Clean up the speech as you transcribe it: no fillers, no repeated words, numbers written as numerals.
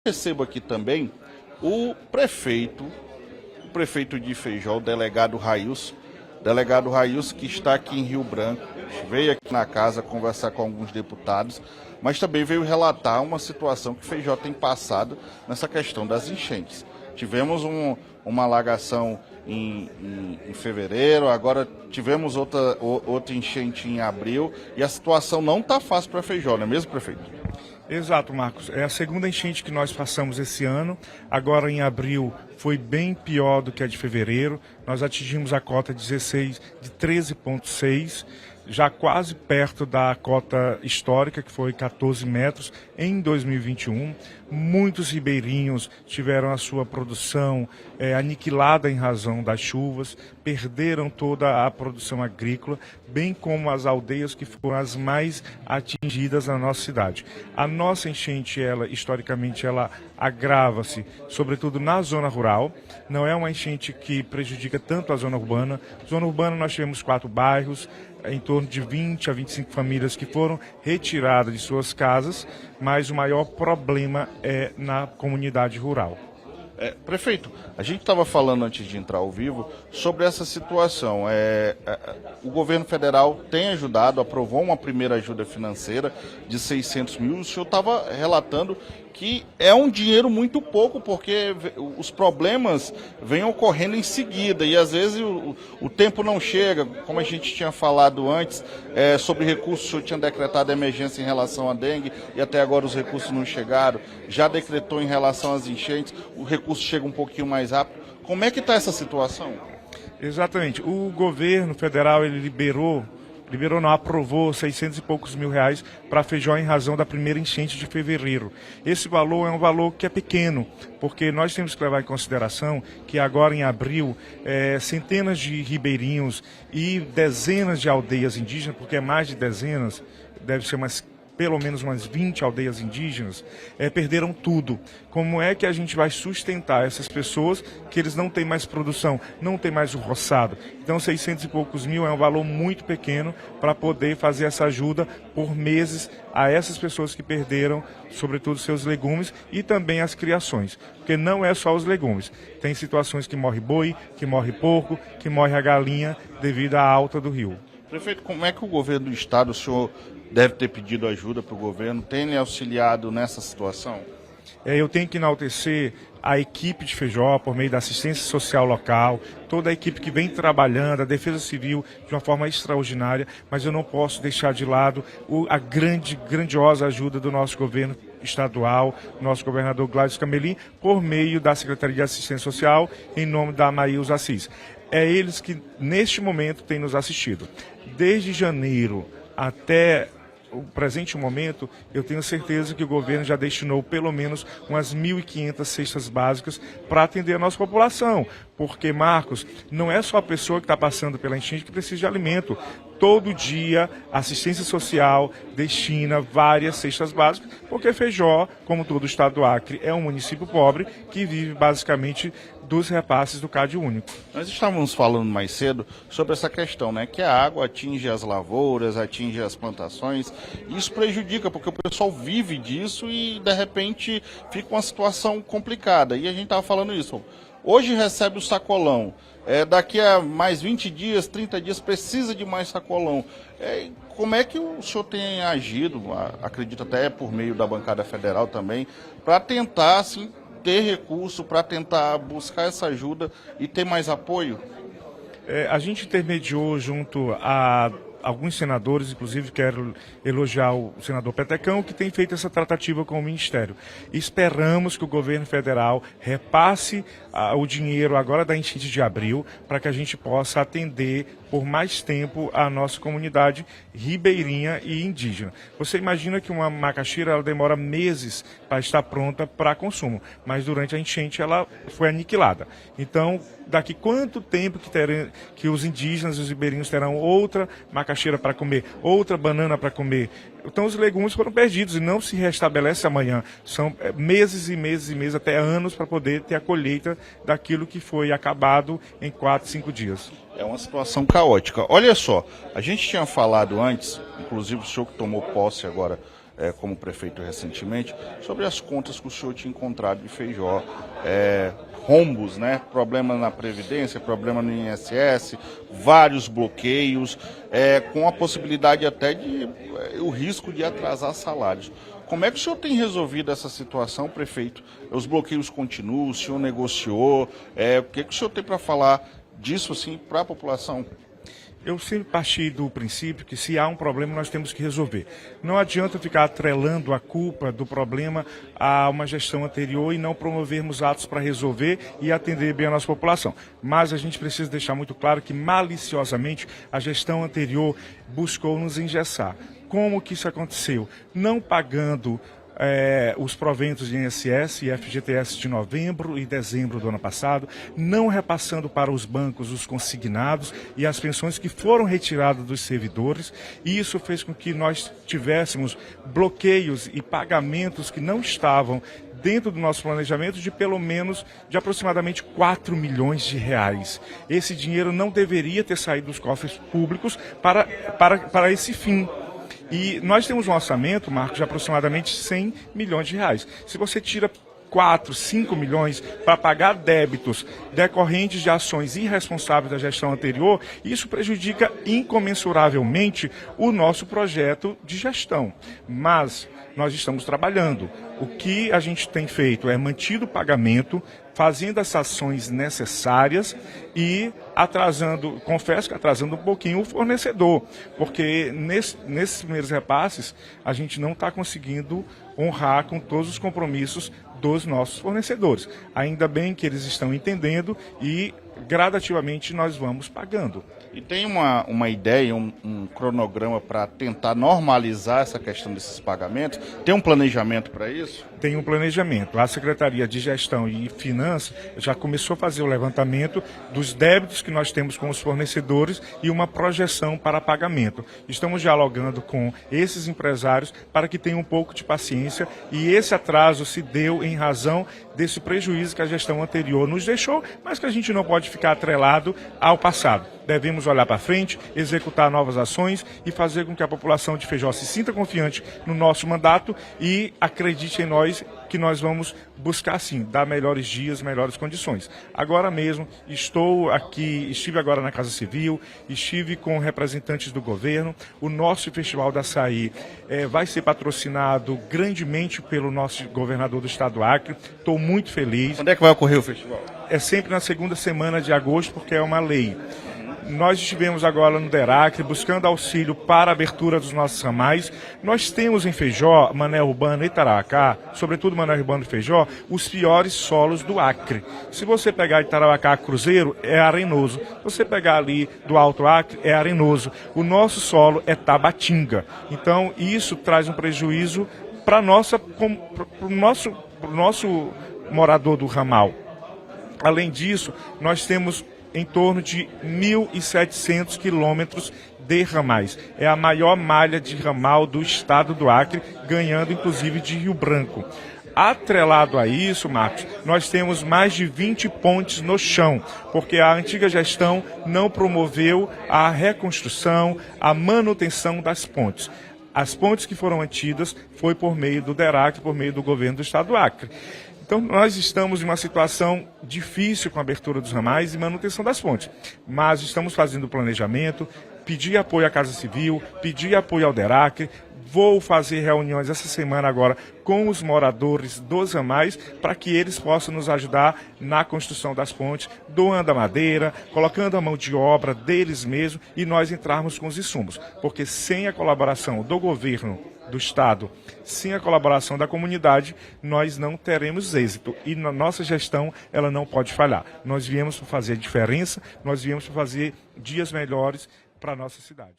Recebo aqui também o prefeito de Feijó, o delegado Railson. Delegado Railson, que está aqui em Rio Branco, veio aqui na casa conversar com alguns deputados, mas também veio relatar uma situação que Feijó tem passado nessa questão das enchentes. Tivemos uma alagação em fevereiro, agora tivemos outra enchente em abril, e a situação não está fácil para Feijó, não é mesmo, prefeito? Exato, Marcos. É a segunda enchente que nós passamos esse ano. Agora, em abril, foi bem pior do que a de fevereiro. Nós atingimos a cota de 13,6, já quase perto da cota histórica, que foi 14 metros, em 2021. Muitos ribeirinhos tiveram a sua produção aniquilada em razão das chuvas, perderam toda a produção agrícola, bem como as aldeias que foram as mais atingidas na nossa cidade. A nossa enchente, historicamente, ela agrava-se, sobretudo na zona rural. Não é uma enchente que prejudica tanto a zona urbana. Zona urbana nós tivemos 4 bairros, em torno de 20 a 25 famílias que foram retiradas de suas casas, mas o maior problema é na comunidade rural. Prefeito, a gente estava falando antes de entrar ao vivo sobre essa situação. O governo federal tem ajudado, aprovou uma primeira ajuda financeira de 600 mil. O senhor estava relatando que é um dinheiro muito pouco, porque os problemas vêm ocorrendo em seguida e às vezes o tempo não chega, como a gente tinha falado antes, sobre recursos. O senhor tinha decretado emergência em relação à dengue e até agora os recursos não chegaram, já decretou em relação às enchentes, o recurso chega um pouquinho mais rápido. Como é que está essa situação? Exatamente. O governo federal ele aprovou 600 e poucos mil reais para Feijó em razão da primeira enchente de fevereiro. Esse valor é um valor que é pequeno, porque nós temos que levar em consideração que agora em abril, centenas de ribeirinhos e dezenas de aldeias indígenas, porque é mais de dezenas, deve ser pelo menos umas 20 aldeias indígenas, perderam tudo. Como é que a gente vai sustentar essas pessoas que eles não têm mais produção, não tem mais o roçado? Então 600 e poucos mil é um valor muito pequeno para poder fazer essa ajuda por meses a essas pessoas que perderam, sobretudo, seus legumes e também as criações. Porque não é só os legumes. Tem situações que morre boi, que morre porco, que morre a galinha devido à alta do rio. Prefeito, como é que o governo do estado, o senhor deve ter pedido ajuda para o governo, tem lhe auxiliado nessa situação? Eu tenho que enaltecer a equipe de Feijó, por meio da assistência social local, toda a equipe que vem trabalhando, a Defesa Civil, de uma forma extraordinária, mas eu não posso deixar de lado a grandiosa ajuda do nosso governo estadual, nosso governador Gladys Camelim, por meio da Secretaria de Assistência Social, em nome da Maílza Assis. É eles que, neste momento, têm nos assistido. Desde janeiro até o presente momento, eu tenho certeza que o governo já destinou pelo menos umas 1.500 cestas básicas para atender a nossa população. Porque, Marcos, não é só a pessoa que está passando pela enchente que precisa de alimento. Todo dia, a assistência social destina várias cestas básicas, porque Feijó, como todo o estado do Acre, é um município pobre que vive basicamente dos repasses do Cade Único. Nós estávamos falando mais cedo sobre essa questão, né? Que a água atinge as lavouras, atinge as plantações. Isso prejudica, porque o pessoal vive disso e, de repente, fica uma situação complicada. E a gente estava falando isso. Hoje recebe o sacolão. Daqui a mais 20 dias, 30 dias, precisa de mais sacolão. Como é que o senhor tem agido, acredito até por meio da bancada federal também, para tentar, assim, ter recurso, para tentar buscar essa ajuda e ter mais apoio? A gente intermediou junto a alguns senadores, inclusive quero elogiar o senador Petecão, que tem feito essa tratativa com o Ministério. Esperamos que o governo federal repasse o dinheiro agora da enchente de abril, para que a gente possa atender por mais tempo a nossa comunidade ribeirinha e indígena. Você imagina que uma macaxeira ela demora meses para estar pronta para consumo, mas durante a enchente ela foi aniquilada. Então, daqui quanto tempo que os indígenas e os ribeirinhos terão outra macaxeira para comer, outra banana para comer? Então os legumes foram perdidos e não se restabelece amanhã. São meses e meses e meses, até anos, para poder ter a colheita daquilo que foi acabado em 4, 5 dias. É uma situação caótica. Olha só, a gente tinha falado antes, inclusive o senhor que tomou posse agora como prefeito recentemente, sobre as contas que o senhor tinha encontrado de Feijó, rombos, né? Problema na Previdência, problema no INSS, vários bloqueios, com a possibilidade até de o risco de atrasar salários. Como é que o senhor tem resolvido essa situação, prefeito? Os bloqueios continuam, o senhor negociou, o que o senhor tem para falar disso assim, para a população? Eu sempre parti do princípio que se há um problema nós temos que resolver. Não adianta ficar atrelando a culpa do problema a uma gestão anterior e não promovermos atos para resolver e atender bem a nossa população. Mas a gente precisa deixar muito claro que maliciosamente a gestão anterior buscou nos engessar. Como que isso aconteceu? Não pagando os proventos de INSS e FGTS de novembro e dezembro do ano passado, não repassando para os bancos os consignados e as pensões que foram retiradas dos servidores, e isso fez com que nós tivéssemos bloqueios e pagamentos que não estavam dentro do nosso planejamento de aproximadamente 4 milhões de reais. Esse dinheiro não deveria ter saído dos cofres públicos para esse fim. E nós temos um orçamento, Marcos, de aproximadamente 100 milhões de reais. Se você tira 4, 5 milhões para pagar débitos decorrentes de ações irresponsáveis da gestão anterior, isso prejudica incomensuravelmente o nosso projeto de gestão. Mas nós estamos trabalhando. O que a gente tem feito é mantido o pagamento, fazendo as ações necessárias e atrasando, confesso que atrasando um pouquinho o fornecedor, porque nesses primeiros repasses a gente não está conseguindo honrar com todos os compromissos dos nossos fornecedores. Ainda bem que eles estão entendendo e gradativamente nós vamos pagando. E tem uma ideia, um cronograma para tentar normalizar essa questão desses pagamentos? Tem um planejamento para isso? Tem um planejamento. A Secretaria de Gestão e Finanças já começou a fazer o levantamento dos débitos que nós temos com os fornecedores e uma projeção para pagamento. Estamos dialogando com esses empresários para que tenham um pouco de paciência, e esse atraso se deu em razão desse prejuízo que a gestão anterior nos deixou, mas que a gente não pode ficar atrelado ao passado. Devemos olhar para frente, executar novas ações e fazer com que a população de Feijó se sinta confiante no nosso mandato e acredite em nós, que nós vamos buscar, sim, dar melhores dias, melhores condições. Agora mesmo, estive agora na Casa Civil, estive com representantes do governo. O nosso Festival da Açaí vai ser patrocinado grandemente pelo nosso governador do estado do Acre. Estou muito feliz. Quando é que vai ocorrer o festival? É sempre na segunda semana de agosto, porque é uma lei. Nós estivemos agora no DERAC buscando auxílio para a abertura dos nossos ramais. Nós temos em Feijó, Mané Urbano e Tarauacá, sobretudo Mané Urbano e Feijó, os piores solos do Acre. Se você pegar de Tarauacá Cruzeiro, é arenoso. Se você pegar ali do Alto Acre, é arenoso. O nosso solo é Tabatinga. Então, isso traz um prejuízo para o nosso morador do ramal. Além disso, nós temos em torno de 1.700 quilômetros de ramais. É a maior malha de ramal do estado do Acre, ganhando inclusive de Rio Branco. Atrelado a isso, Marcos, nós temos mais de 20 pontes no chão, porque a antiga gestão não promoveu a reconstrução, a manutenção das pontes. As pontes que foram mantidas foi por meio do DERAC, por meio do governo do estado do Acre. Então, nós estamos em uma situação difícil com a abertura dos ramais e manutenção das pontes, mas estamos fazendo o planejamento, pedir apoio à Casa Civil, pedir apoio ao DERAC. Vou fazer reuniões essa semana agora com os moradores dos ramais para que eles possam nos ajudar na construção das pontes, doando a madeira, colocando a mão de obra deles mesmos e nós entrarmos com os insumos, porque sem a colaboração do governo do estado, sem a colaboração da comunidade, nós não teremos êxito. E na nossa gestão, ela não pode falhar. Nós viemos para fazer a diferença, nós viemos para fazer dias melhores para a nossa cidade.